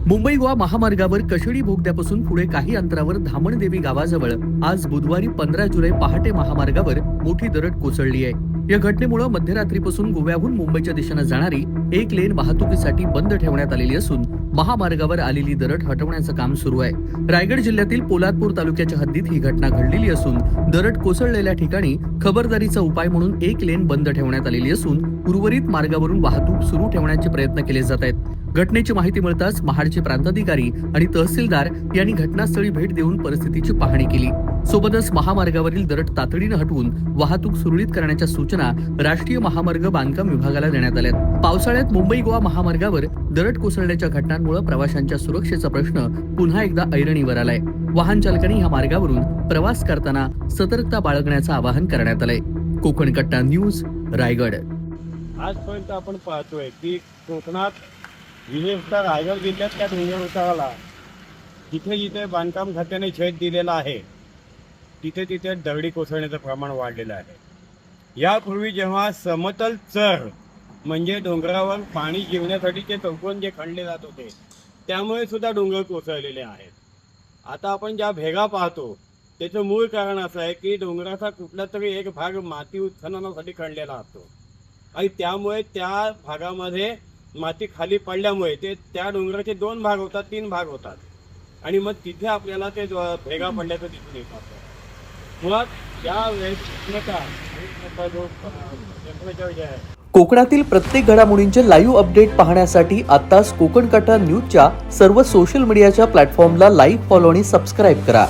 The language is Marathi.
मुंबई गोवा महामार्गावर कशेडी बोगद्यापासून पुढे काही अंतरावर धामणदेवी गावाजवळ आज बुधवारी 15 जुलै पहाटे महामार्गावर मोठी दरड कोसळली आहे। या घटनेमुळे मध्यरात्रीपासून गोव्याहून मुंबईच्या दिशेने जाणारी एक लेन वाहतुकीसाठी बंद ठेवण्यात आलेली असून महामार्गावर आलेली दरड हटवण्याचं काम सुरू आहे। रायगड जिल्ह्यातील पोलादपूर तालुक्याच्या हद्दीत ही घटना घडलेली असून दरड कोसळलेल्या ठिकाणी खबरदारीचा उपाय म्हणून एक लेन बंद ठेवण्यात आलेली असून उर्वरित मार्गावरून वाहतूक सुरू ठेवण्याचे प्रयत्न केले जात आहेत। घटनेची माहिती मिळताच महाडचे प्रांताधिकारी आणि तहसीलदार यांनी घटनास्थळी भेट देऊन परिस्थितीची पाहणी केली। सोबतच महामार्गावरील दरड तातडीने हटवून वाहतूक सुरळीत करण्याच्या सूचना राष्ट्रीय महामार्ग बांधकाम विभागाला देण्यात आल्या। पावसाळ्यात मुंबई गोवा महामार्गावर दरड कोसळण्याच्या घटनांमुळे प्रवाशांच्या सुरक्षेचा प्रश्न पुन्हा एकदा ऐरणीवर आलाय। वाहन चालकांनी या मार्गावरून प्रवास करताना सतर्कता बाळगण्याचं आवाहन करण्यात आलंय। कोकण कट्टा न्यूज, रायगड। आजपर्यंत आपण पाहतोय की कोकणात विशेषतः रायगड जिल्ह्यात त्या डोंगर उताराला जिथे जिथे बांधकाम खात्याने छेद दिलेला आहे तिथे तिथे दगडी कोसळण्याचं प्रमाण वाढलेलं आहे। यापूर्वी जेव्हा समतल चर म्हणजे डोंगरावर पाणी जिरण्यासाठीचे चौकोन जे खणले जात होते त्यामुळे सुद्धा डोंगर कोसळलेले आहेत। आता आपण ज्या भेगा पाहतो त्याचं मूळ कारण असं आहे की डोंगराचा कुठला तरी एक भाग माती उत्खननासाठी खणलेला असतो आणि त्यामुळे त्या भागामध्ये माती खाली पडल्यामुळे ते त्या डोंगराचे 2 भाग होतात, 3 भाग होतात आणि मग तिथे आपल्याला ते भेगा पडल्याचं दिसून येतात। मुळात त्यावेळेस कोकणातील प्रत्येक घडामोडींचे लाईव्ह अपडेट पाहण्यासाठी आताच कोकण कट्टा न्यूजच्या सर्व सोशल मीडियाच्या प्लॅटफॉर्मला लाईक, फॉलो आणि सबस्क्राईब करा।